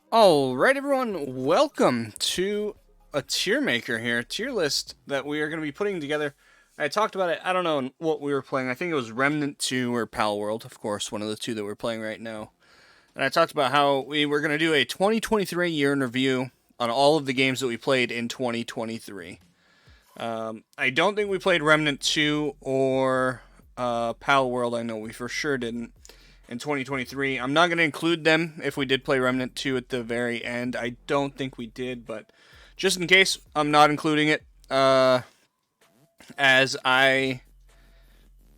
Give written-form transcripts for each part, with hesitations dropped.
Alright, everyone, welcome to a tier maker here, a tier list that we are going to be putting together. I talked about it, I don't know what we were playing. I think it was Remnant 2 or Pal World, of course, one of the two that we're playing right now. And I talked about how we were going to do a 2023 year in review on all of the games that we played in 2023. I don't think we played Remnant 2 or Pal World. I know we for sure didn't in 2023. I'm not going to include them if we did play Remnant 2 at the very end. I don't think we did, but just in case, I'm not including it as I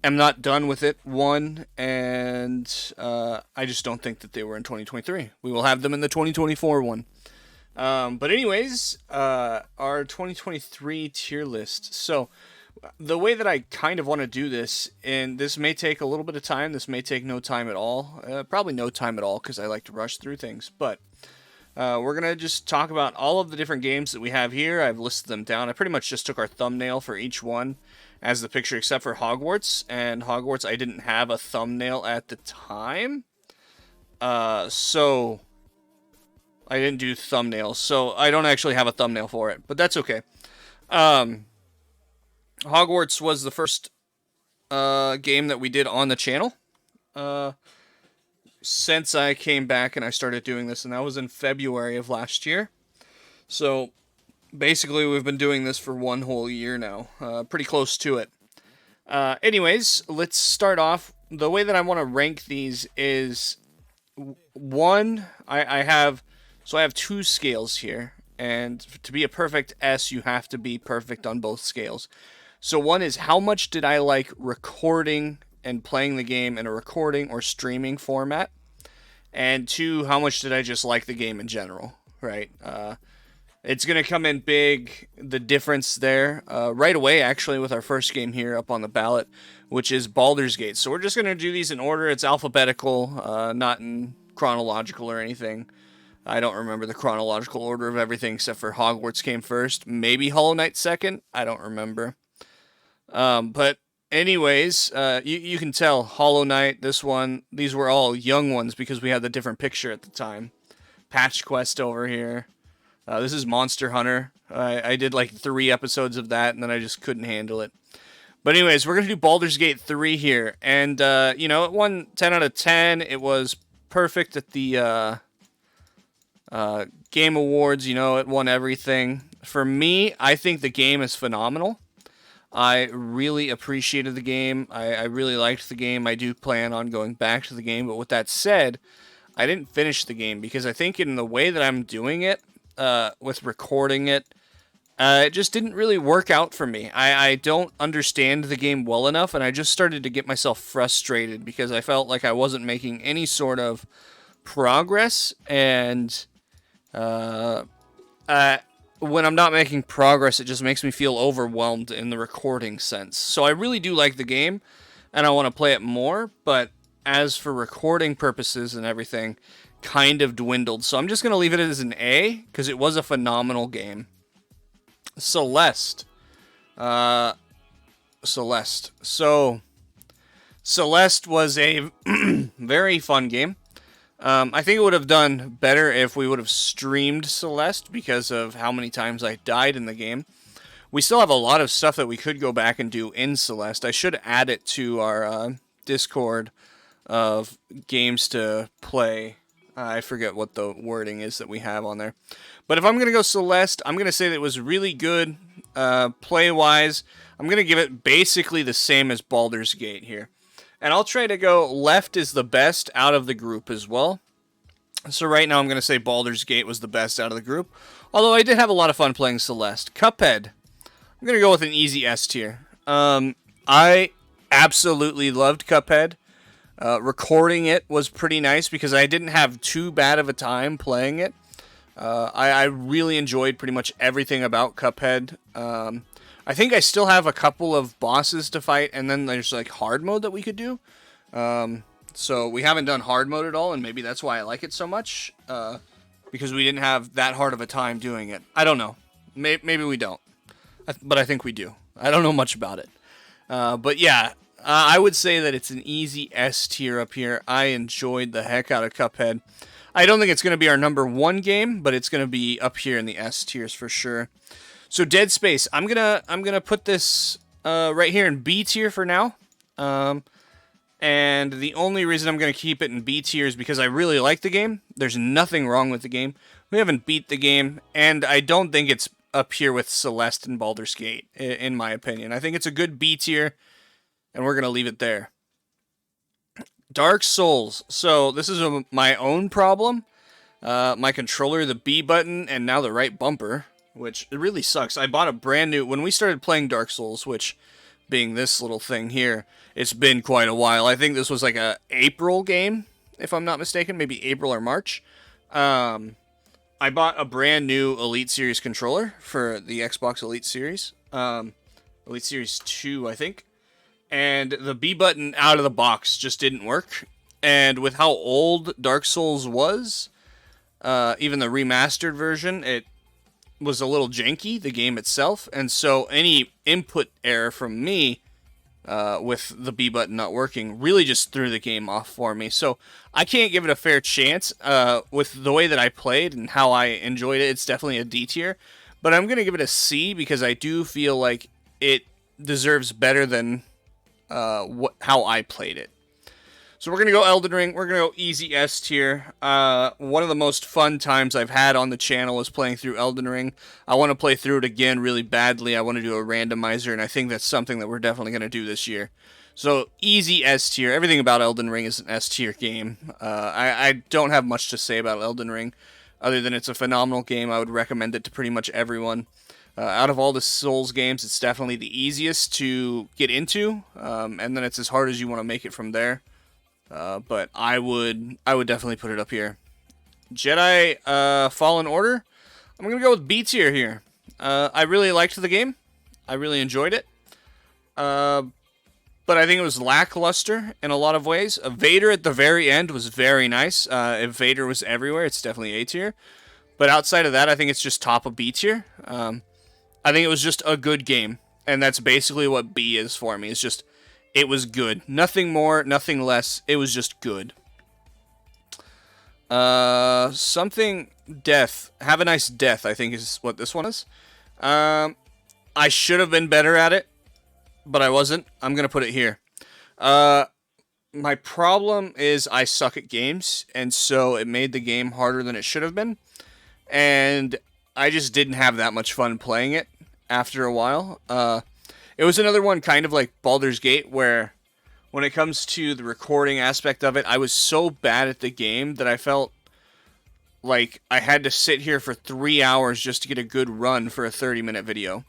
am not done with it, one, and I just don't think that they were in 2023. We will have them in the 2024 one. But anyways, our 2023 tier list. So the way that I kind of want to do this, and this may take a little bit of time, this may take no time at all, probably no time at all because I like to rush through things, but we're going to just talk about all of the different games that we have here. I've listed them down. I pretty much just took our thumbnail for each one as the picture, except for Hogwarts, and Hogwarts I didn't have a thumbnail at the time, so I didn't do thumbnails, so I don't actually have a thumbnail for it, but that's okay. Hogwarts was the first game that we did on the channel since I came back and I started doing this, and that was in February of last year. So basically, we've been doing this for one whole year now, pretty close to it. Anyways, let's start off. The way that I want to rank these is one. I have two scales here, and to be a perfect S, you have to be perfect on both scales. So one is how much did I like recording and playing the game in a recording or streaming format, and two, how much did I just like the game in general, right? It's going to come in big, the difference there, right away, actually, with our first game here up on the ballot, which is Baldur's Gate. So we're just going to do these in order. It's alphabetical, not in chronological or anything. I don't remember the chronological order of everything except for Hogwarts came first. Maybe Hollow Knight second. I don't remember. But anyways, you can tell Hollow Knight, this one, these were all young ones because we had the different picture at the time. Patch Quest over here. This is Monster Hunter. I did like 3 episodes of that, and then I just couldn't handle it. But anyways, we're going to do Baldur's Gate 3 here. And, it won 10 out of 10. It was perfect at the Game Awards. It won everything. For me, I think the game is phenomenal. I really appreciated the game. I really liked the game. I do plan on going back to the game. But with that said, I didn't finish the game because I think in the way that I'm doing it, with recording it, it just didn't really work out for me. I don't understand the game well enough, and I just started to get myself frustrated because I felt like I wasn't making any sort of progress, and when I'm not making progress, it just makes me feel overwhelmed in the recording sense. So I really do like the game, and I want to play it more, but as for recording purposes and everything, kind of dwindled. So I'm just going to leave it as an A, because it was a phenomenal game. Celeste. Celeste. So, Celeste was a very fun game. I think it would have done better if we would have streamed Celeste because of how many times I died in the game. We still have a lot of stuff that we could go back and do in Celeste. I should add it to our Discord of games to play. I forget what the wording is that we have on there. But if I'm going to go Celeste, I'm going to say that it was really good play-wise. I'm going to give it basically the same as Baldur's Gate here. And I'll try to go left is the best out of the group as well. So right now I'm going to say Baldur's Gate was the best out of the group. Although I did have a lot of fun playing Celeste. Cuphead. I'm going to go with an easy S tier. I absolutely loved Cuphead. Recording it was pretty nice because I didn't have too bad of a time playing it. I really enjoyed pretty much everything about Cuphead. I think I still have a couple of bosses to fight, and then there's like hard mode that we could do. So we haven't done hard mode at all, and maybe that's why I like it so much, because we didn't have that hard of a time doing it. I don't know. Maybe we don't, but I think we do. I don't know much about it. But yeah, I would say that it's an easy S tier up here. I enjoyed the heck out of Cuphead. I don't think it's going to be our number one game, but it's going to be up here in the S tiers for sure. So Dead Space, I'm gonna put this right here in B tier for now. And the only reason I'm going to keep it in B tier is because I really like the game. There's nothing wrong with the game. We haven't beat the game, and I don't think it's up here with Celeste and Baldur's Gate, in my opinion. I think it's a good B tier, and we're going to leave it there. Dark Souls. So this is my own problem. My controller, the B button, and now the right bumper, which it really sucks. I bought a brand new... When we started playing Dark Souls, which being this little thing here, it's been quite a while. I think this was like a April game, if I'm not mistaken. Maybe April or March. I bought a brand new Elite Series controller for the Xbox Elite Series. Elite Series 2, I think. And the B button out of the box just didn't work. And with how old Dark Souls was, even the remastered version, it was a little janky, the game itself. And so any input error from me with the B button not working really just threw the game off for me. So I can't give it a fair chance. With the way that I played and how I enjoyed it, it's definitely a D tier. But I'm going to give it a C because I do feel like it deserves better than how I played it. So we're going to go Elden Ring. We're going to go easy S tier. One of the most fun times I've had on the channel is playing through Elden Ring. I want to play through it again really badly. I want to do a randomizer, and I think that's something that we're definitely going to do this year. So easy S tier. Everything about Elden Ring is an S tier game. I don't have much to say about Elden Ring, other than it's a phenomenal game. I would recommend it to pretty much everyone. Out of all the Souls games, it's definitely the easiest to get into, and then it's as hard as you want to make it from there. But I would definitely put it up here. Jedi Fallen Order. I'm gonna go with B tier here. I really liked the game. I really enjoyed it. But I think it was lackluster in a lot of ways. Vader at the very end was very nice. If Vader was everywhere, it's definitely A tier. But outside of that, I think it's just top of B tier. I think it was just a good game, and that's basically what B is for me. It's just, it was good. Nothing more, nothing less. It was just good. Something Death. Have a Nice Death, I think is what this one is. I should have been better at it, but I wasn't. I'm going to put it here. My problem is I suck at games, and so it made the game harder than it should have been. And I just didn't have that much fun playing it after a while. It was another one kind of like Baldur's Gate, where when it comes to the recording aspect of it, I was so bad at the game that I felt like I had to sit here for 3 hours just to get a good run for a 30-minute video.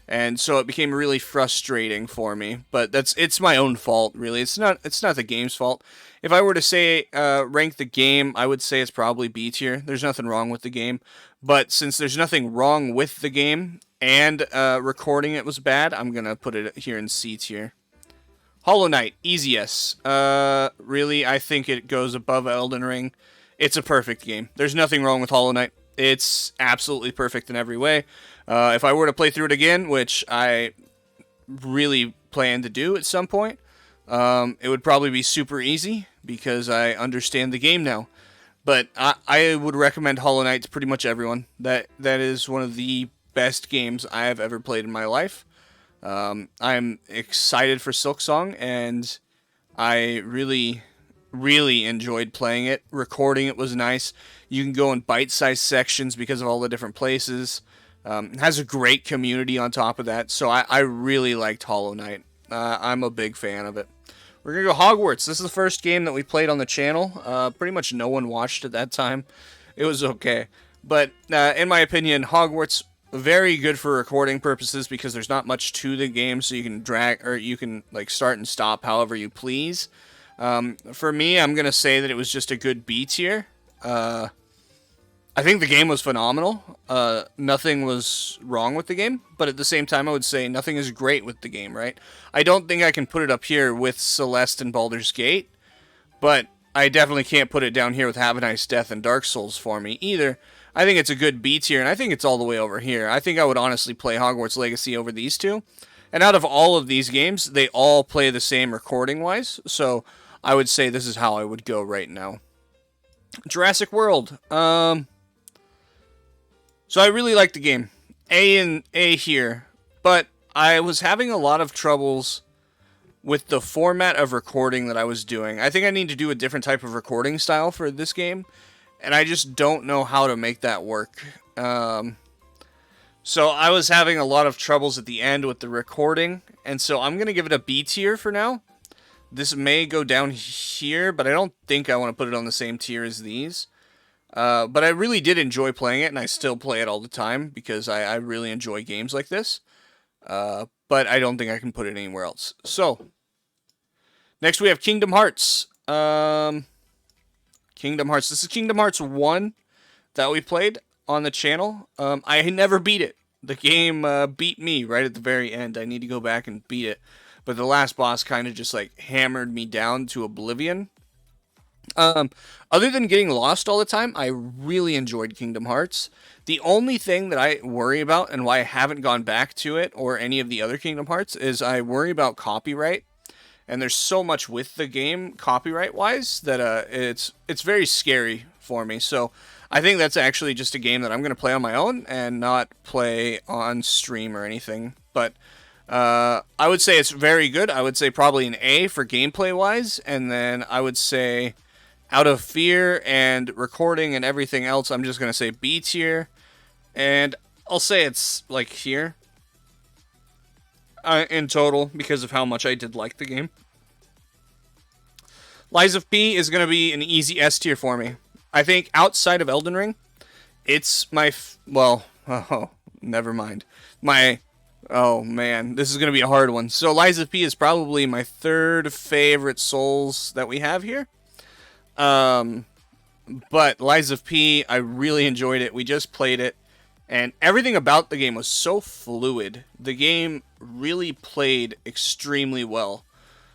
And so it became really frustrating for me, but it's my own fault, really. It's not the game's fault. If I were to say rank the game, I would say it's probably B tier. There's nothing wrong with the game, but since there's nothing wrong with the game and recording it was bad, I'm gonna put it here in C tier. Hollow Knight, easy S. Really, I think it goes above Elden Ring. It's a perfect game. There's nothing wrong with Hollow Knight. It's absolutely perfect in every way. If I were to play through it again, which I really plan to do at some point, it would probably be super easy because I understand the game now. But I would recommend Hollow Knight to pretty much everyone. That is one of the best games I have ever played in my life. I'm excited for Silksong, and I really enjoyed playing it. Recording it was nice. You can go in bite-sized sections because of all the different places. It has a great community on top of that, so I really liked Hollow Knight. I'm a big fan of it. We're going to go Hogwarts. This is the first game that we played on the channel. Pretty much no one watched at that time. It was okay. But in my opinion, Hogwarts, very good for recording purposes because there's not much to the game, so you can drag, or you can like start and stop however you please. For me, I'm going to say that it was just a good B tier. I think the game was phenomenal. Nothing was wrong with the game, but at the same time, I would say nothing is great with the game, right? I don't think I can put it up here with Celeste and Baldur's Gate, but I definitely can't put it down here with Have a Nice Death and Dark Souls for me either. I think it's a good B tier, and I think it's all the way over here. I think I would honestly play Hogwarts Legacy over these two. And out of all of these games, they all play the same recording-wise, so I would say this is how I would go right now. Jurassic World. So I really like the game. A here. But I was having a lot of troubles with the format of recording that I was doing. I think I need to do a different type of recording style for this game, and I just don't know how to make that work. So I was having a lot of troubles at the end with the recording, and so I'm going to give it a B tier for now. This may go down here, but I don't think I want to put it on the same tier as these. But I really did enjoy playing it, and I still play it all the time because I really enjoy games like this. But I don't think I can put it anywhere else. So, next we have Kingdom Hearts. Kingdom Hearts. This is Kingdom Hearts 1 that we played on the channel. I never beat it. The game beat me right at the very end. I need to go back and beat it. But the last boss kind of just like hammered me down to oblivion. Other than getting lost all the time, I really enjoyed Kingdom Hearts. The only thing that I worry about and why I haven't gone back to it or any of the other Kingdom Hearts is I worry about copyright. And there's so much with the game copyright-wise that it's very scary for me. So I think that's actually just a game that I'm going to play on my own and not play on stream or anything. But I would say it's very good. I would say probably an A for gameplay-wise. And then I would say out of fear and recording and everything else, I'm just going to say B tier. And I'll say it's like here in total because of how much I did like the game. Lies of P is going to be an easy S tier for me. I think outside of Elden Ring, it's my... never mind. Oh man, this is going to be a hard one. So Lies of P is probably my third favorite Souls that we have here. But Lies of P, I really enjoyed it. We just played it, and everything about the game was so fluid. The game really played extremely well.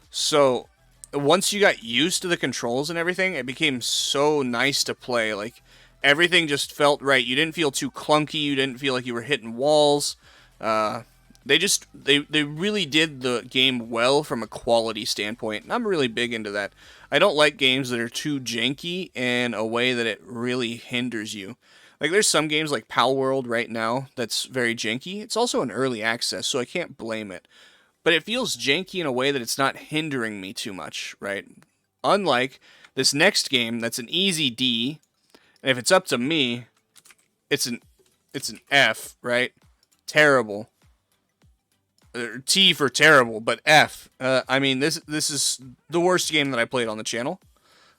So once you got used to the controls and everything, it became so nice to play. Like, everything just felt right. You didn't feel too clunky. You didn't feel like you were hitting walls. They really did the game well from a quality standpoint, and I'm really big into that. I don't like games that are too janky in a way that it really hinders you. Like, there's some games like Pal World right now that's very janky. It's also an early access, so I can't blame it. But it feels janky in a way that it's not hindering me too much, right? Unlike this next game that's an easy D, and if it's up to me, it's an F, right? Terrible. T for terrible, but F. I mean, this is the worst game that I played on the channel,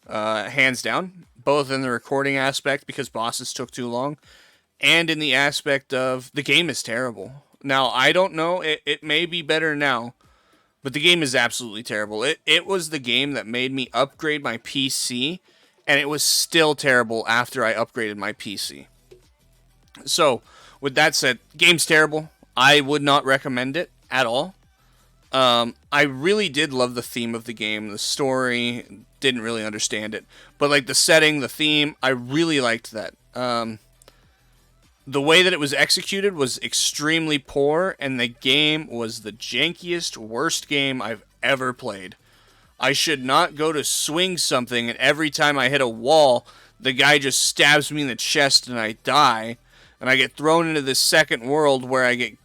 hands down. Both in the recording aspect because bosses took too long, and in the aspect of the game is terrible. Now, I don't know, it may be better now, but the game is absolutely terrible. It was the game that made me upgrade my PC, and it was still terrible after I upgraded my PC. So, with that said, game's terrible. I would not recommend it at all. I really did love the theme of the game. The story, didn't really understand it. But like the setting, the theme, I really liked that. The way that it was executed was extremely poor, and the game was the jankiest, worst game I've ever played. I should not go to swing something, and every time I hit a wall, the guy just stabs me in the chest and I die. And I get thrown into this second world where I get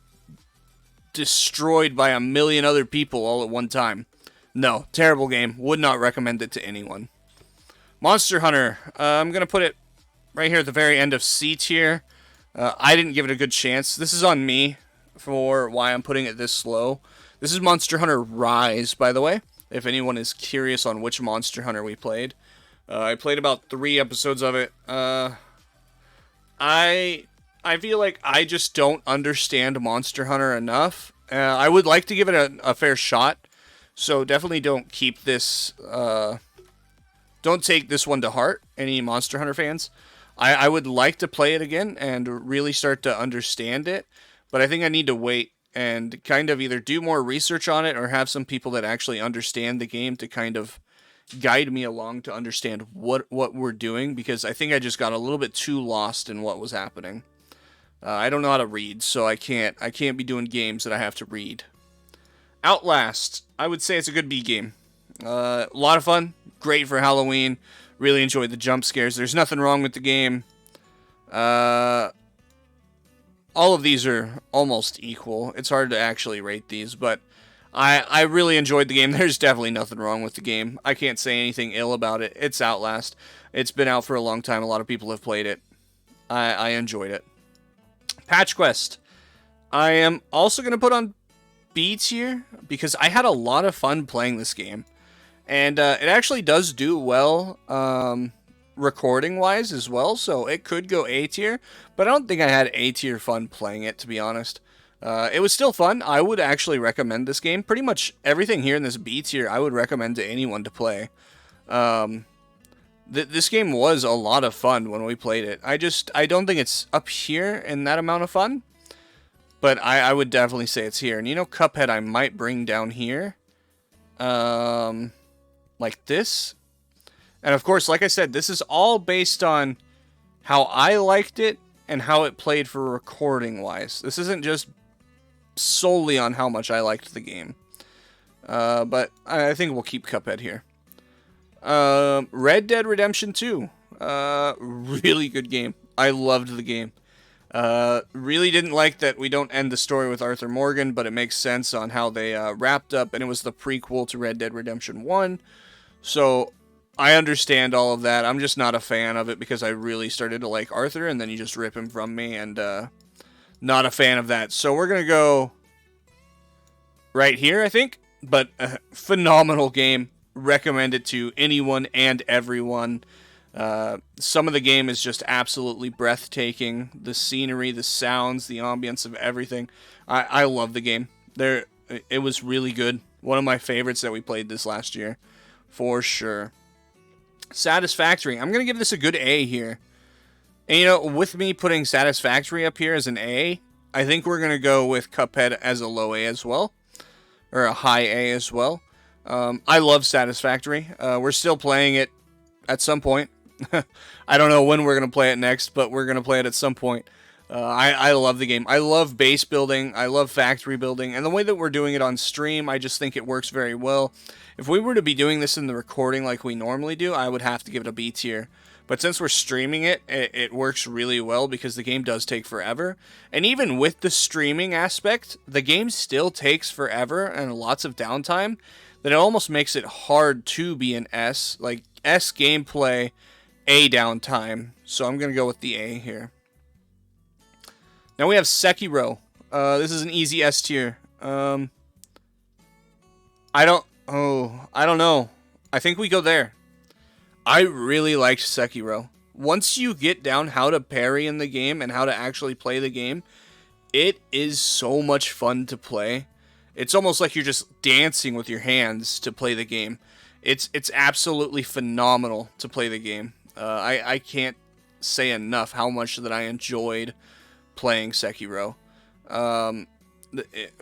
destroyed by a million other people all at one time. No, terrible game. Would not recommend it to anyone. Monster Hunter. I'm going to put it right here at the very end of C tier. I didn't give it a good chance. This is on me for why I'm putting it this low. This is Monster Hunter Rise, by the way, if anyone is curious on which Monster Hunter we played. I played about 3 episodes of it. I feel like I just don't understand Monster Hunter enough. I would like to give it a fair shot, so definitely don't keep this, don't take this one to heart, any Monster Hunter fans. I would like to play it again and really start to understand it, but I think I need to wait and kind of either do more research on it or have some people that actually understand the game to kind of guide me along to understand what we're doing, because I think I just got a little bit too lost in what was happening. I don't know how to read, so I can't be doing games that I have to read. Outlast, I would say it's a good B game. A lot of fun, great for Halloween, Really enjoyed the jump scares. There's nothing wrong with the game. All of these are almost equal. It's hard to actually rate these, but I really enjoyed the game. There's definitely nothing wrong with the game. I can't say anything ill about it. It's Outlast. It's been out for a long time. A lot of people have played it. I enjoyed it. Patch Quest. I am also going to put on B tier because I had a lot of fun playing this game. And it actually does do well recording-wise as well, so it could go A tier. But I don't think I had A tier fun playing it, to be honest. It was still fun. I would actually recommend this game. Pretty much everything here in this B tier I would recommend to anyone to play. This game was a lot of fun when we played it. I don't think it's up here in that amount of fun. But I would definitely say it's here. And you know, Cuphead I might bring down here. Like this. And of course, like I said, this is all based on how I liked it and how it played for recording-wise. This isn't just solely on how much I liked the game. But I think we'll keep Cuphead here. Red Dead Redemption 2. Really good game. I loved the game. Really didn't like that we don't end the story with Arthur Morgan, but it makes sense on how they wrapped up, and it was the prequel to Red Dead Redemption 1. So I understand all of that. I'm just not a fan of it because I really started to like Arthur, and then you just rip him from me, and not a fan of that. So we're going to go right here, I think. But phenomenal game. Recommend it to anyone and everyone. Some of the game is just absolutely breathtaking. The scenery, the sounds, the ambience of everything. I love the game. It was really good. One of my favorites that we played this last year. For sure. Satisfactory. I'm going to give this a good A here. And you know, with me putting Satisfactory up here as an A, I think we're going to go with Cuphead as a low A as well. Or a high A as well. I love Satisfactory. We're still playing it at some point. I don't know when we're going to play it next, but we're going to play it at some point. I love the game. I love base building. I love factory building. And the way that we're doing it on stream, I just think it works very well. If we were to be doing this in the recording like we normally do, I would have to give it a B tier. But since we're streaming it, it works really well because the game does take forever. And even with the streaming aspect, the game still takes forever and lots of downtime. That it almost makes it hard to be an S. Like, S gameplay, A downtime. So I'm going to go with the A here. Now we have Sekiro. This is an easy S tier. I don't know. I think we go there. I really liked Sekiro. Once you get down how to parry in the game and how to actually play the game, it is so much fun to play. It's almost like you're just dancing with your hands to play the game. It's absolutely phenomenal to play the game. I can't say enough how much that I enjoyed playing Sekiro.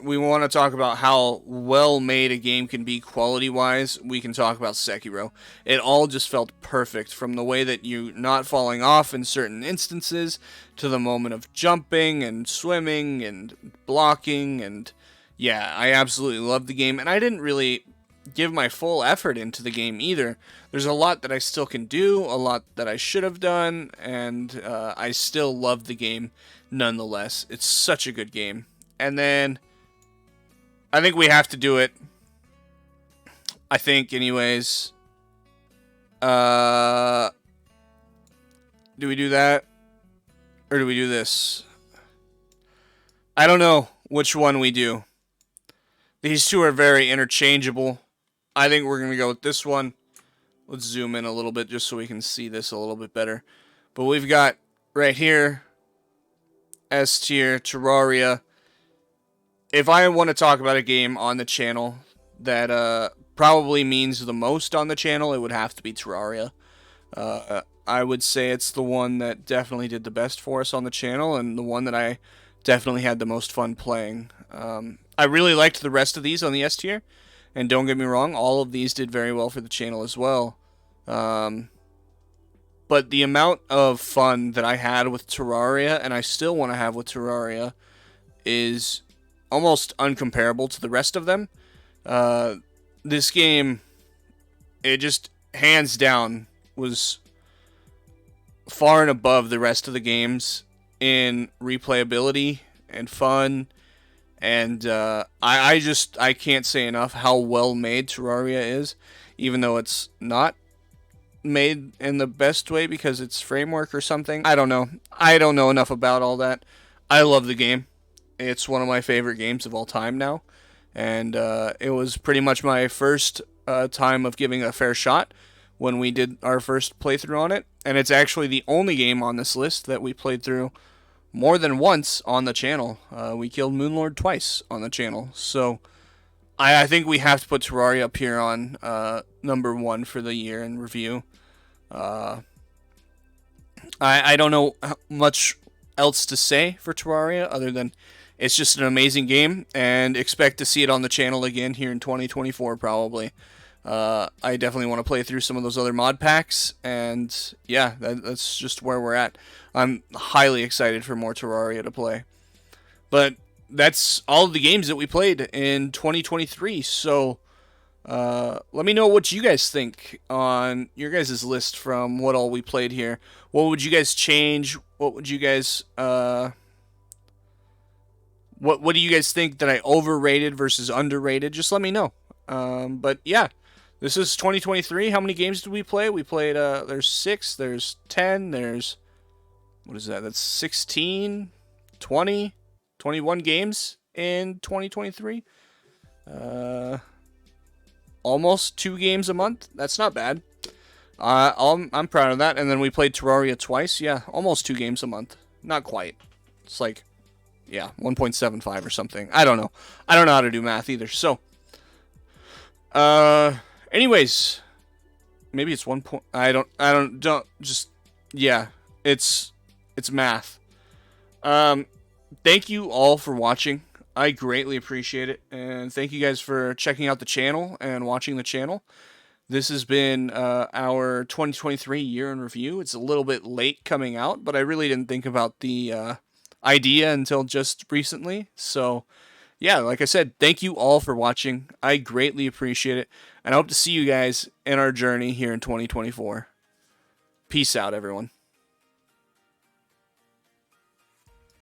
We want to talk about how well made a game can be quality-wise. We can talk about Sekiro. It all just felt perfect, from the way that you're not falling off in certain instances, to the moment of jumping and swimming and blocking. And yeah, I absolutely loved the game, and I didn't really give my full effort into the game either. There's a lot that I still can do, a lot that I should have done, and I still love the game nonetheless. It's such a good game. And then I think we have to do it. I think anyways. Do we do that? Or do we do this? I don't know which one we do. These two are very interchangeable. I think we're going to go with this one. Let's zoom in a little bit just so we can see this a little bit better. But we've got right here S tier, Terraria. If I want to talk about a game on the channel that probably means the most on the channel, it would have to be Terraria. I would say it's the one that definitely did the best for us on the channel, and the one that I definitely had the most fun playing. I really liked the rest of these on the S tier, and don't get me wrong, all of these did very well for the channel as well. But the amount of fun that I had with Terraria, and I still want to have with Terraria, is almost uncomparable to the rest of them. This game, it just hands down was far and above the rest of the games in replayability and fun. And I can't say enough how well made Terraria is, even though it's not made in the best way because it's framework or something. I don't know. I don't know enough about all that. I love the game. It's one of my favorite games of all time now, and it was pretty much my first time of giving a fair shot when we did our first playthrough on it, and it's actually the only game on this list that we played through more than once on the channel. We killed Moonlord twice on the channel, so I think we have to put Terraria up here on number one for the year in review. I don't know much else to say for Terraria other than it's just an amazing game, and expect to see it on the channel again here in 2024 probably. I definitely want to play through some of those other mod packs, and yeah, that's just where we're at. I'm highly excited for more Terraria to play. But that's all of the games that we played in 2023, so let me know what you guys think on your guys' list from what all we played here. What would you guys change? What would you guys what do you guys think that I overrated versus underrated? Just let me know. But yeah, this is 2023. How many games did we play? We played there's 6, there's 10, there's what is that? That's 16, 20, 21 games in 2023. Almost 2 games a month. That's not bad. I'm proud of that. And then we played Terraria twice. Yeah, almost 2 games a month. Not quite. It's like, yeah, 1.75 or something. I don't know. I don't know how to do math either. So, anyways, maybe it's 1 point. Don't just, yeah, it's math. Thank you all for watching. I greatly appreciate it, and thank you guys for checking out the channel and watching the channel. This has been our 2023 year in review. It's a little bit late coming out, but I really didn't think about the idea until just recently. So, yeah, like I said, thank you all for watching. I greatly appreciate it, and I hope to see you guys in our journey here in 2024. Peace out, everyone.